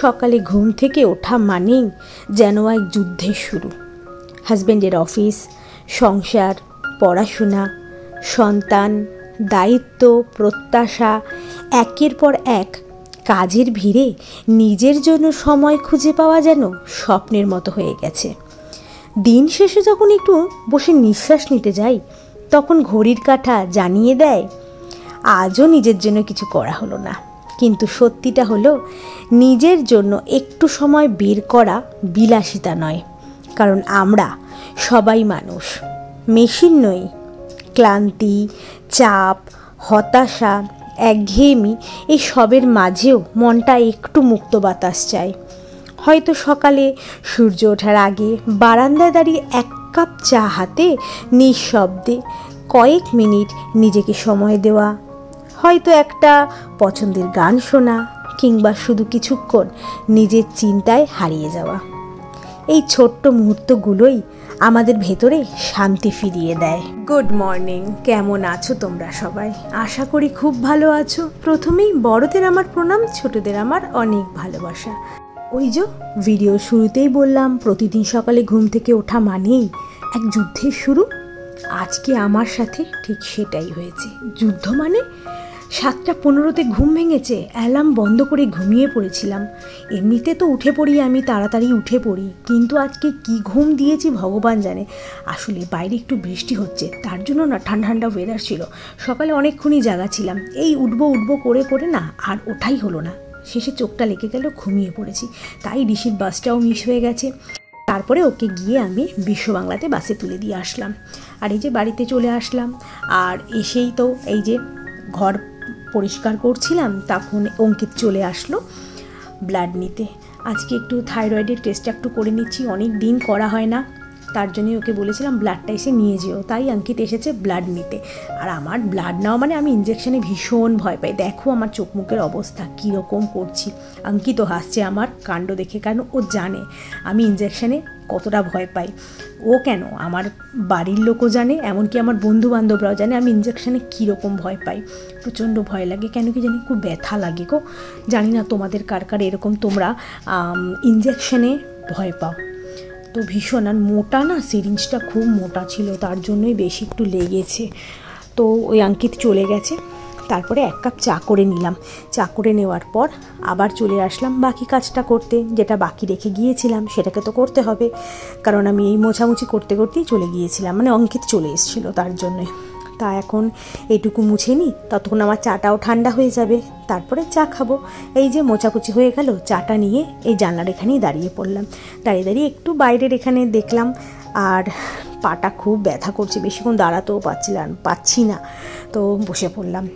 সকালে ঘুম থেকে ওঠা মানেই যেন এক যুদ্ধের শুরু। হাজব্যান্ডের অফিস, সংসার, পড়াশোনা, সন্তান, দায়িত্ব, প্রত্যাশা, একের পর এক কাজের ভিড়ে নিজের জন্য সময় খুঁজে পাওয়া যেন স্বপ্নের মতো হয়ে গেছে। দিন শেষে যখন একটু বসে নিঃশ্বাস নিতে যাই, তখন ঘড়ির কাঁটা জানিয়ে দেয় আজও নিজের জন্য কিছু করা হলো না। কিন্তু সত্যিটা হলো, নিজের জন্য একটু সময় বের করা বিলাসিতা নয়, কারণ আমরা সবাই মানুষ, মেশিন নই। ক্লান্তি, চাপ, হতাশা, একঘেয়েমি এই সবের মাঝেও মনটা একটু মুক্ত বাতাস চায়। হয়তো সকালে সূর্য ওঠার আগে বারান্দায় দাঁড়িয়ে এক কাপ চা হাতে নিঃশব্দে কয়েক মিনিট নিজেকে সময় দেওয়া, হয়তো একটা পছন্দের গান শোনা, কিংবা শুধু কিছুক্ষণ নিজের চিন্তায় হারিয়ে যাওয়া। এই ছোট্ট মুহূর্তগুলোই আমাদের ভেতরে শান্তি ফিরিয়ে দেয়। গুড মর্নিং, কেমন আছো তোমরা সবাই? আশা করি খুব ভালো আছো। প্রথমেই বড়দের আমার প্রণাম, ছোটদের আমার অনেক ভালোবাসা। ওই যে ভিডিও শুরুতেই বললাম, প্রতিদিন সকালে ঘুম থেকে ওঠা মানেই এক যুদ্ধের শুরু। আজকে আমার সাথে ঠিক সেটাই হয়েছে। যুদ্ধ মানে 7:15 ঘুম ভেঙেছে, অ্যালার্ম বন্ধ করে ঘুমিয়ে পড়েছিলাম। এমনিতে তো উঠে পড়ি, আমি তাড়াতাড়ি উঠে পড়ি, কিন্তু আজকে কি ঘুম দিয়েছি ভগবান জানে। আসলে বাইরে একটু বৃষ্টি হচ্ছে, তার জন্য না ঠান্ডা ঠান্ডা ওয়েদার ছিল। সকালে অনেকক্ষণই জাগা ছিলাম, এই উঠবো করে করে না আর ওঠাই হলো না। শেষে চোখটা লেগে গেল, ঘুমিয়ে পড়েছি। তাই ঋষির বাসটাও মিস হয়ে গেছে। তারপরে ওকে গিয়ে আমি বিশ্ব বাংলাতে বাসে তুলে দিয়ে আসলাম। আর এই যে বাড়িতে চলে আসলাম, আর এসেই তো এই যে ঘর পরিষ্কার করছিলাম, তখন অঙ্কিত চলে আসলো ব্লাড নিতে। আজকে একটু থাইরয়েডের টেস্টটা একটু করে নিচ্ছি, অনেক দিন করা হয় না, তার জন্যই ওকে বলেছিলাম ব্লাডটা এসে নিয়ে যেও। তাই অঙ্কিত এসেছে ব্লাড নিতে। আর আমার ব্লাড নেওয়া মানে আমি ইঞ্জেকশনে ভীষণ ভয় পাই। দেখো আমার চোখ মুখের অবস্থা কীরকম করছি। অঙ্কিত হাসছে আমার কাণ্ড দেখে, কারণ ও জানে আমি ইঞ্জেকশনে কতটা ভয় পাই। ও কেন, আমার বাড়ির লোকও জানে, এমনকি আমার বন্ধু বান্ধবরাও জানে আমি ইঞ্জেকশনে কীরকম ভয় পাই। প্রচণ্ড ভয় লাগে, কেন কি জানি, খুব ব্যথা লাগে গো। জানি না তোমাদের কার কার এরকম তোমরা ইঞ্জেকশনে ভয় পাও। তো ভীষণ, আর মোটা না, সিরিঞ্জটা খুব মোটা ছিল, তার জন্যই বেশি একটু লেগেছে। তো ওই অঙ্কিত চলে গেছে, তারপরে এক কাপ চা করে নিলাম। চা করে নেওয়ার পর আবার চলে আসলাম বাকি কাজটা করতে, যেটা বাকি রেখে গিয়েছিলাম সেটাকে তো করতে হবে, কারণ আমি এই মোছামুছি করতে করতেই চলে গিয়েছিলাম, মানে অঙ্কিত চলে এসেছিলো তার জন্যে। তা এখন এইটুকু মুছে নিই, ততক্ষণ আমার চাটাও ঠান্ডা হয়ে যাবে, তারপরে চা খাবো। এই যে মোছাকুচি হয়ে গেল, চাটা নিয়ে এই জানলার এখানেই দাঁড়িয়ে পড়লাম। দাঁড়িয়ে একটু বাইরের এখানে দেখলাম, আর পাটা খুব ব্যথা করছে, বেশিক্ষণ দাঁড়াতেও পাচ্ছি না, তো বসে পড়লাম।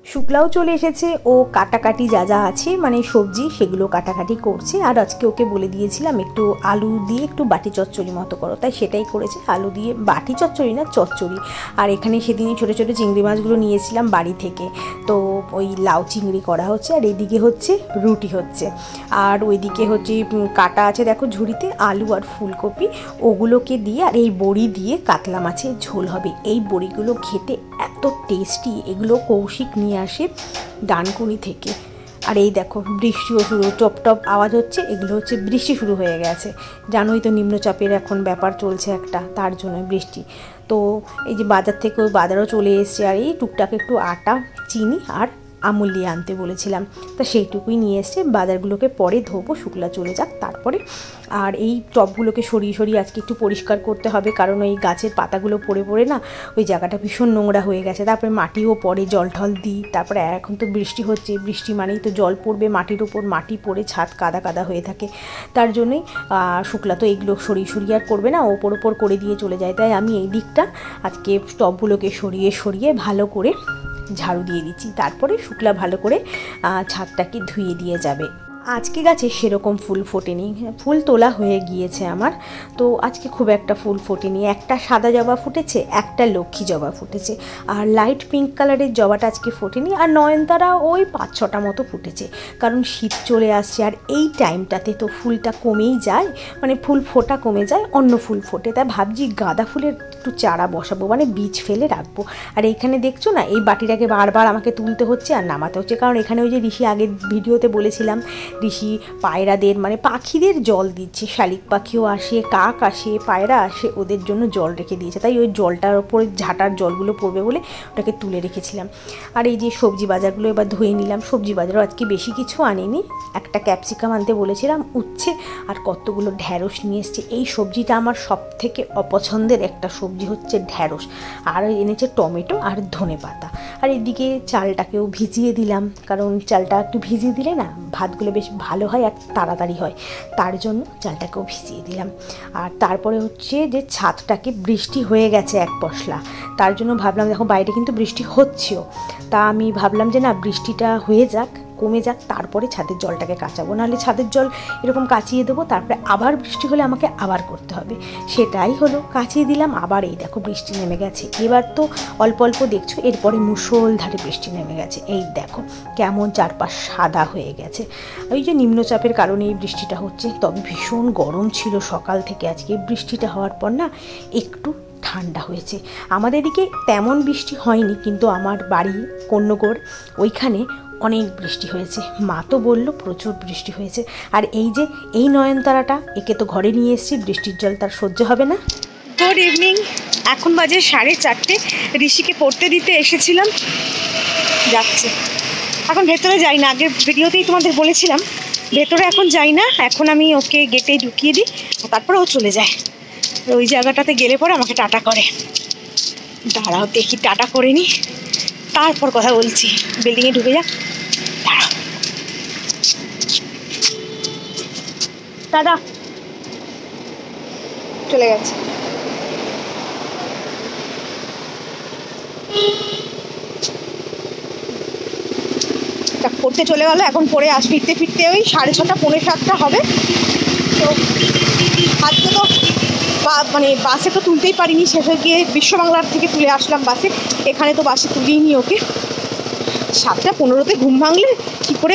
শুক্লাও চলে এসেছে, ও কাটাকাটি যা যা আছে মানে সবজি সেগুলো কাটাকাটি করছে। আর আজকে ওকে বলে দিয়েছিলাম একটু আলু দিয়ে একটু বাটি চচ্চড়ি মতো করো, তাই সেটাই করেছে, আলু দিয়ে বাটি চচ্চড়ি না চচ্চড়ি। আর এখানে সেদিনই ছোটো ছোটো চিংড়ি মাছগুলো নিয়েছিলাম বাড়ি থেকে, তো ওই লাউ চিংড়ি করা হচ্ছে, আর এদিকে হচ্ছে রুটি হচ্ছে, আর ওইদিকে হচ্ছে কাটা আছে দেখো ঝুড়িতে আলু আর ফুলকপি, ওগুলোকে দিয়ে আর এই বড়ি দিয়ে কাতলা মাছের ঝোল হবে। এই বড়িগুলো খেতে এত টেস্টি, এগুলো কৌশিক নিয়ে আসে ডানকুনি থেকে। আর এই দেখো বৃষ্টিও শুরু, টপ টপ আওয়াজ হচ্ছে, এগুলো হচ্ছে বৃষ্টি শুরু হয়ে গেছে। জানোই তো নিম্নচাপের এখন ব্যাপার চলছে একটা, তার জন্য বৃষ্টি। তো এই যে বাজার থেকে ওই বাজারও চলে এসছে, আর এই টুকটাক একটু আটা, চিনি আর আমুল দিয়ে আনতে বলেছিলাম, তা সেইটুকুই নিয়ে এসছে। বাজারগুলোকে পরে ধোবো, শুকলা চলে যাক তারপরে। আর এই টবগুলোকে সরিয়ে সরিয়ে আজকে একটু পরিষ্কার করতে হবে, কারণ ওই গাছের পাতাগুলো পড়ে পড়ে না ওই জায়গাটা ভীষণ নোংরা হয়ে গেছে। তারপরে মাটিও পড়ে, জল ঠল দিই, তারপরে এখন তো বৃষ্টি হচ্ছে, বৃষ্টি মানেই তো জল পড়বে মাটির ওপর, মাটি পড়ে ছাদ কাদা কাদা হয়ে থাকে, তার জন্যই শুক্লা তো এইগুলো সরিয়ে সরিয়ে আর করবে না, ওপর ওপর করে দিয়ে চলে যায়। তাই আমি এই দিকটা আজকে টবগুলোকে সরিয়ে সরিয়ে ভালো করে ঝাড়ু দিয়ে দিচ্ছি, তারপরে শুক্লা ভালো করে ছাদটাকে ধুয়ে দিয়ে যাবে। আজকে গাছে সেরকম ফুল ফোটেনি, ফুল তোলা হয়ে গিয়েছে আমার, তো আজকে খুব একটা ফুল ফোটেনি। একটা সাদা জবা ফুটেছে, একটা লক্ষ্মী জবা ফুটেছে, আর লাইট পিঙ্ক কালারের জবাটা আজকে ফোটেনি। আর নয়নতারা ওই 5-6টা মতো ফুটেছে, কারণ শীত চলে আসছে, আর এই টাইমটাতে তো ফুলটা কমেই যায়, মানে ফুল ফোটা কমে যায়, অন্য ফুল ফোটে। তাই ভাবছি গাঁদা ফুলের একটু চারা বসাবো, মানে বীজ ফেলে রাখবো। আর এইখানে দেখছো না, এই বাটিটাকে বারবার আমাকে তুলতে হচ্ছে আর নামাতে হচ্ছে, কারণ এখানে ওই যে ঋষি আগের ভিডিওতে বলেছিলাম ঋষি পায়রাদের মানে পাখিদের জল দিচ্ছে, শালিক পাখিও আসে, কাক আসে, পায়রা আসে, ওদের জন্য জল রেখে দিয়েছে। তাই ওই জলটার ওপরে ঝাঁটার জলগুলো পড়বে বলে ওটাকে তুলে রেখেছিলাম। আর এই যে সবজি বাজারগুলো এবার ধুয়ে নিলাম। সবজি বাজারও আজকে বেশি কিছু আনিনি, একটা ক্যাপসিকাম আনতে বলেছিলাম, উচ্ছে আর কতগুলো ঢ্যাঁড়স নিয়ে এসছে। এই সবজিটা আমার সব থেকে অপছন্দের একটা সবজি হচ্ছে ঢ্যাঁড়স। আর এনেছে টমেটো আর ধনেপাতা। আর এদিকে চালটাকেও ভিজিয়ে দিলাম, কারণ চালটা একটু ভিজিয়ে দিলে না ভাতগুলো বেশ ভালো হয় আর তাড়াতাড়ি হয়, তার জন্য চালটাকেও ভিজিয়ে দিলাম। আর তারপরে হচ্ছে যে ছাদটাকে বৃষ্টি হয়ে গেছে এক পশলা, তার জন্য ভাবলাম, দেখো বাইরে কিন্তু বৃষ্টি হচ্ছেও, তা আমি ভাবলাম যে না বৃষ্টিটা হয়ে যাক, কমে যাক, তারপরে ছাদের জলটাকে কাচাবো, নাহলে ছাদের জল এরকম কাচিয়ে দেবো, তারপরে আবার বৃষ্টি হলে আমাকে আবার করতে হবে। সেটাই হলো, কাচিয়ে দিলাম, আবার এই দেখো বৃষ্টি নেমে গেছে। এবার তো অল্প অল্প দেখছো, এরপরে মুষলধারে বৃষ্টি নেমে গেছে। এই দেখো কেমন চারপাশ সাদা হয়ে গেছে। ওই যে নিম্নচাপের কারণে এই বৃষ্টিটা হচ্ছে। তবে ভীষণ গরম ছিল সকাল থেকে, আজকে বৃষ্টিটা হওয়ার পর না একটু ঠান্ডা হয়েছে। আমাদের এদিকে তেমন বৃষ্টি হয়নি, কিন্তু আমার বাড়ি কন্যগড়, ওইখানে অনেক বৃষ্টি হয়েছে। মা তো বললো প্রচুর বৃষ্টি হয়েছে। আর এই যে এই নয়নতারাটা, একে তো ঘরে নিয়ে এসেছি, বৃষ্টির জল তার সহ্য হবে না। গুড ইভিনিং, এখন বাজে 4:30। ঋষিকে পড়তে দিতে এসেছিলাম, যাচ্ছে। এখন ভেতরে যাই না, আগের ভিডিওতেই তোমাদের বলেছিলাম ভেতরে এখন যাই না, এখন আমি ওকে গেটে ঢুকিয়ে দিই, তারপরে ও চলে যায়। ওই জায়গাটাতে গেলে পরে আমাকে টাটা করে। দাঁড়াও দেখি টাটা করে নি, তারপর কথা বলছি। বিল্ডিংয়ে ঢুকে যাক, দাঁড়াও। দাদা চলে গেছে। পড়তে চলে গেলো, এখন পড়ে ফিরতে ফিরতে ওই 6:30 পৌনে 7টা হবে। তো আজকে তো মানে বাসে তো তুলতেই পারিনি, শেষে গিয়ে বিশ্ববাংলার থেকে তুলে আসলাম বাসে। এখানে তো বাসে তুলিনি ওকে। 7:15 ঘুম ভাঙলে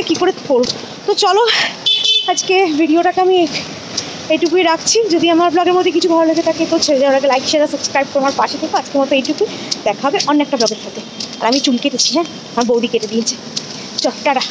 কী করে পড়ব। তো চলো আজকে ভিডিওটাকে আমি এইটুকুই রাখছি। যদি আমার ব্লগের মধ্যে কিছু ভালো লেগে থাকে তো ছেড়ে যাওয়ার আগে লাইক শেয়ার সাবস্ক্রাইব করে আমার পাশে থেকে। আজকের মতো এইটুকুই, দেখা হবে অন্য একটা ব্লগের সাথে। আর আমি চুল কেটেছি, হ্যাঁ আমার বৌদি কেটে দিয়েছে। চল টাটা।